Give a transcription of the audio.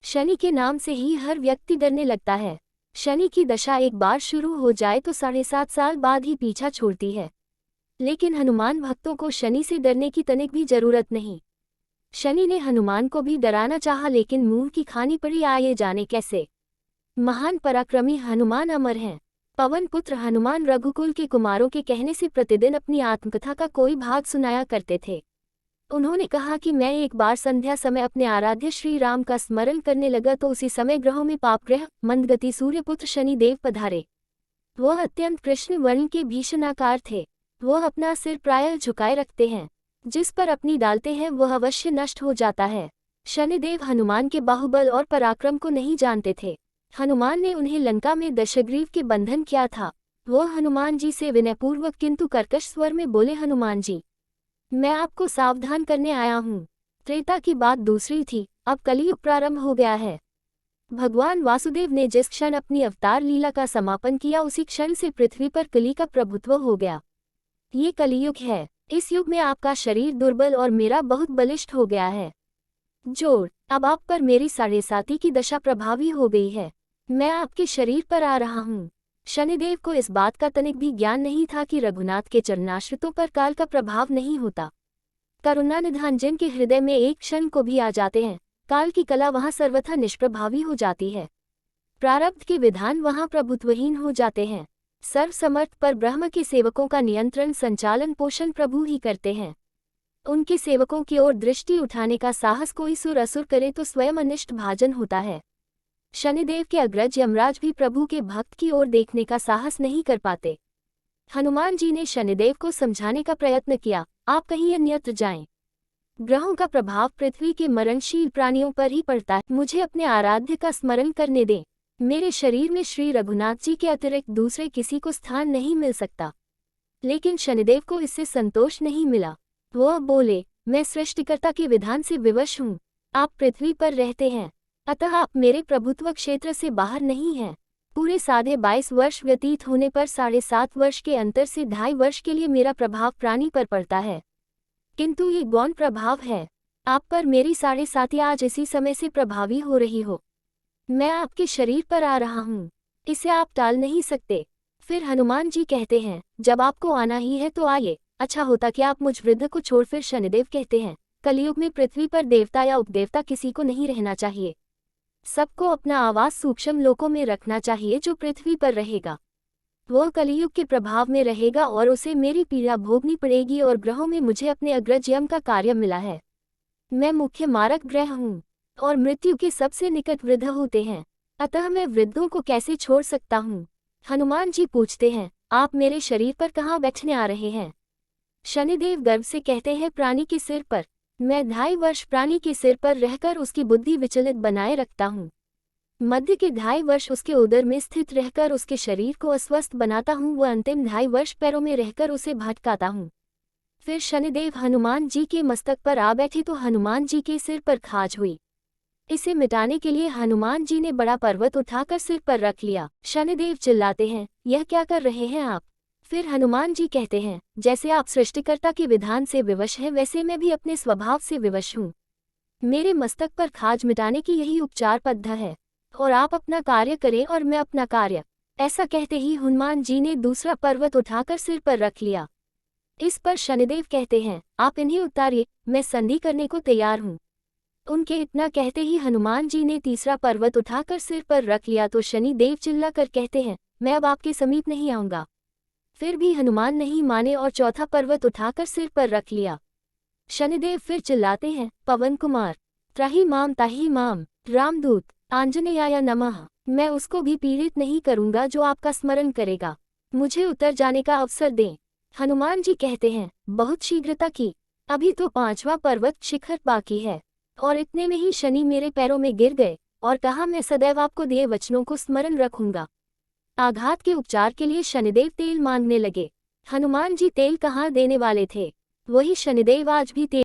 शनि के नाम से ही हर व्यक्ति डरने लगता है। शनि की दशा एक बार शुरू हो जाए तो 7.5 साल बाद ही पीछा छोड़ती है। लेकिन हनुमान भक्तों को शनि से डरने की तनिक भी जरूरत नहीं। शनि ने हनुमान को भी डराना चाहा, लेकिन मुंह की खानी पड़ी। आए जाने कैसे। महान पराक्रमी हनुमान अमर हैं। पवन पुत्र हनुमान रघुकुल के कुमारों के कहने से प्रतिदिन अपनी आत्मकथा का कोई भाग सुनाया करते थे। उन्होंने कहा कि मैं एक बार संध्या समय अपने आराध्य श्री राम का स्मरण करने लगा तो उसी समय ग्रहों में पापग्रह मंदगति सूर्यपुत्र शनि देव पधारे। वह अत्यंत कृष्ण वर्ण के भीषणाकार थे। वह अपना सिर प्रायः झुकाए रखते हैं। जिस पर अपनी डालते हैं वह अवश्य नष्ट हो जाता है। शनिदेव हनुमान के बाहुबल और पराक्रम को नहीं जानते थे। हनुमान ने उन्हें लंका में दशग्रीव के बंधन किया था। वह हनुमान जी से विनयपूर्वक किंतु कर्कश स्वर में बोले, हनुमान जी, मैं आपको सावधान करने आया हूँ। त्रेता की बात दूसरी थी, अब कलियुग प्रारंभ हो गया है। भगवान वासुदेव ने जिस क्षण अपनी अवतार लीला का समापन किया उसी क्षण से पृथ्वी पर कली का प्रभुत्व हो गया। ये कलियुग है। इस युग में आपका शरीर दुर्बल और मेरा बहुत बलिष्ठ हो गया है। जोड़, अब आप पर मेरी 7.5 की दशा प्रभावी हो गई है। मैं आपके शरीर पर आ रहा हूँ। शनिदेव को इस बात का तनिक भी ज्ञान नहीं था कि रघुनाथ के चरणाश्रितों पर काल का प्रभाव नहीं होता। करुणानिधान जिनके हृदय में एक क्षण को भी आ जाते हैं, काल की कला वहां सर्वथा निष्प्रभावी हो जाती है। प्रारब्ध के विधान वहां प्रभुत्वहीन हो जाते हैं। सर्वसमर्थ पर ब्रह्म के सेवकों का नियंत्रण संचालन पोषण प्रभु ही करते हैं। उनके सेवकों की ओर दृष्टि उठाने का साहस कोई सुर असुर करे तो स्वयं अनिष्ट भाजन होता है। शनिदेव के अग्रज यमराज भी प्रभु के भक्त की ओर देखने का साहस नहीं कर पाते। हनुमान जी ने शनिदेव को समझाने का प्रयत्न किया, आप कहीं अन्यत्र जाएं। ग्रहों का प्रभाव पृथ्वी के मरणशील प्राणियों पर ही पड़ता है। मुझे अपने आराध्य का स्मरण करने दें। मेरे शरीर में श्री रघुनाथ जी के अतिरिक्त दूसरे किसी को स्थान नहीं मिल सकता। लेकिन शनिदेव को इससे संतोष नहीं मिला। वह बोले, मैं सृष्टिकर्ता के विधान से विवश हूँ। आप पृथ्वी पर रहते हैं, अतः आप मेरे प्रभुत्व क्षेत्र से बाहर नहीं हैं। पूरे 22.5 वर्ष व्यतीत होने पर 7.5 वर्ष के अंतर से 2.5 वर्ष के लिए मेरा प्रभाव प्राणी पर पड़ता है, किंतु ये गौण प्रभाव है। आप पर मेरी 7.5 आज इसी समय से प्रभावी हो रही हो। मैं आपके शरीर पर आ रहा हूँ, इसे आप टाल नहीं सकते। फिर हनुमान जी कहते हैं, जब आपको आना ही है तो आइए। अच्छा होता कि आप मुझ वृद्ध को छोड़। फिर शनिदेव कहते हैं, कलयुग में पृथ्वी पर देवता या उपदेवता किसी को नहीं रहना चाहिए। सबको अपना आवास सूक्ष्म लोकों में रखना चाहिए। जो पृथ्वी पर रहेगा वह कलियुग के प्रभाव में रहेगा और उसे मेरी पीड़ा भोगनी पड़ेगी। और ग्रहों में मुझे अपने अग्रज यम का कार्य मिला है। मैं मुख्य मारक ग्रह हूँ और मृत्यु के सबसे निकट वृद्ध होते हैं, अतः मैं वृद्धों को कैसे छोड़ सकता हूँ। हनुमान जी पूछते हैं, आप मेरे शरीर पर कहाँ बैठने आ रहे हैं। शनिदेव गर्व से कहते हैं, प्राणी के सिर पर। मैं 2.5 वर्ष प्राणी के सिर पर रहकर उसकी बुद्धि विचलित बनाए रखता हूँ। मध्य के 2.5 वर्ष उसके उदर में स्थित रहकर उसके शरीर को अस्वस्थ बनाता हूँ। वह अंतिम 2.5 वर्ष पैरों में रहकर उसे भटकाता हूँ। फिर शनिदेव हनुमान जी के मस्तक पर आ बैठे तो हनुमान जी के सिर पर खाज हुई। इसे मिटाने के लिए हनुमान जी ने बड़ा पर्वत उठाकर सिर पर रख लिया। शनिदेव चिल्लाते हैं, यह क्या कर रहे हैं आप। फिर हनुमान जी कहते हैं, जैसे आप सृष्टिकर्ता के विधान से विवश हैं वैसे मैं भी अपने स्वभाव से विवश हूँ। मेरे मस्तक पर खाज मिटाने की यही उपचार पद्धति है, और आप अपना कार्य करें और मैं अपना कार्य। ऐसा कहते ही हनुमान जी ने दूसरा पर्वत उठाकर सिर पर रख लिया। इस पर शनिदेव कहते हैं, आप इन्हें उतारिए, मैं संधि करने को तैयार हूँ। उनके इतना कहते ही हनुमान जी ने तीसरा पर्वत उठाकर सिर पर रख लिया तो शनिदेव चिल्ला कर कहते हैं, मैं अब आपके समीप नहीं आऊंगा। फिर भी हनुमान नहीं माने और चौथा पर्वत उठाकर सिर पर रख लिया। शनिदेव फिर चिल्लाते हैं, पवन कुमार, त्राहि माम ताहि माम, रामदूत, आंजनेयाय नमः। मैं उसको भी पीड़ित नहीं करूंगा जो आपका स्मरण करेगा। मुझे उतर जाने का अवसर दें। हनुमान जी कहते हैं, बहुत शीघ्रता की, अभी तो 5वां पर्वत शिखर बाकी है। और इतने में ही शनि मेरे पैरों में गिर गए और कहा, मैं सदैव आपको दिए वचनों को स्मरण रखूंगा। आघात के उपचार के लिए शनिदेव तेल मांगने लगे। हनुमान जी तेल कहाँ देने वाले थे, वही शनिदेव आज भी तेल